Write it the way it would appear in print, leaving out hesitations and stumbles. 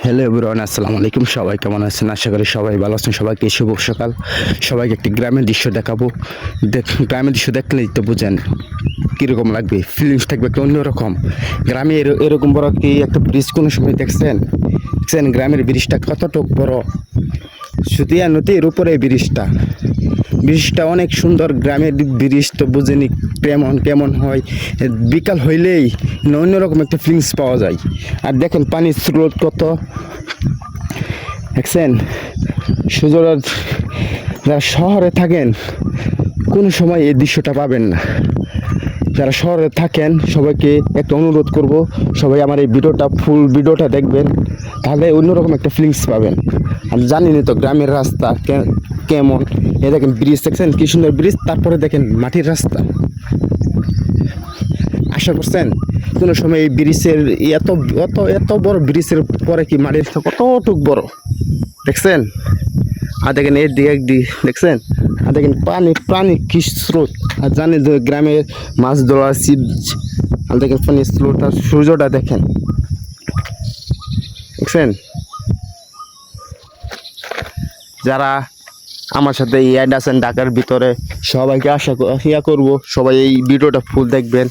Hello everyone, আসসালামু আলাইকুম। সবাই কেমন আছেন? আশা করি সবাই ভালো আছেন। সবাইকে শুভ সকাল। সবাইকে একটি গ্রামের দৃশ্য দেখাবো। গ্রামের দৃশ্য দেখলেই তো বুঝেন কীরকম লাগবে, ফিলিংস থাকবে একটা অন্যরকম। গ্রামে এরকম বড় কি একটা ব্রিজ কোনো সময় দেখছেন? গ্রামের ব্রিজটা কতটুকু বড়, সুতিয়া নদীর উপরে ব্রিজটা অনেক সুন্দর। গ্রামের ব্রিজ তো বুঝেনি কেমন কেমন হয়। বিকাল হইলেই অন্যরকম একটা ফিলিংস পাওয়া যায়। আর দেখেন পানির স্রোত কত, দেখছেন? সুযোগ যারা শহরে থাকেন কোনো সময় এই দৃশ্যটা পাবেন না। যারা শহরে থাকেন সবাইকে একটা অনুরোধ করব, সবাই আমার এই ফুল ভিডিওটা দেখবেন, তাহলে অন্যরকম একটা ফিলিংস পাবেন। আমি জানিনি তো গ্রামের রাস্তা কেমন। এ দেখেন ব্রিজ, দেখছেন কি সুন্দর ব্রিজ, তারপরে দেখেন মাটির রাস্তা। আশা করছেন কোনো সময় এই ব্রিজের এত এত এত বড় ব্রিজের পরে কি মাটির রাস্তা কতটুক বড়, দেখছেন? আর দেখেন এর দিকে একদিকে দেখছেন, আর দেখেন পানি কি স্রোত। আর জানি যে গ্রামের মাছ ধরা ছিপ, আর দেখেন পানির স্রোত আর সূর্যটা দেখেন, দেখছেন? যারা আমার সাথে অ্যাড আছেন ঢাকার ভিতরে, সবাইকে ইয়া করবো, সবাই এই ভিডিওটা ফুল দেখবেন।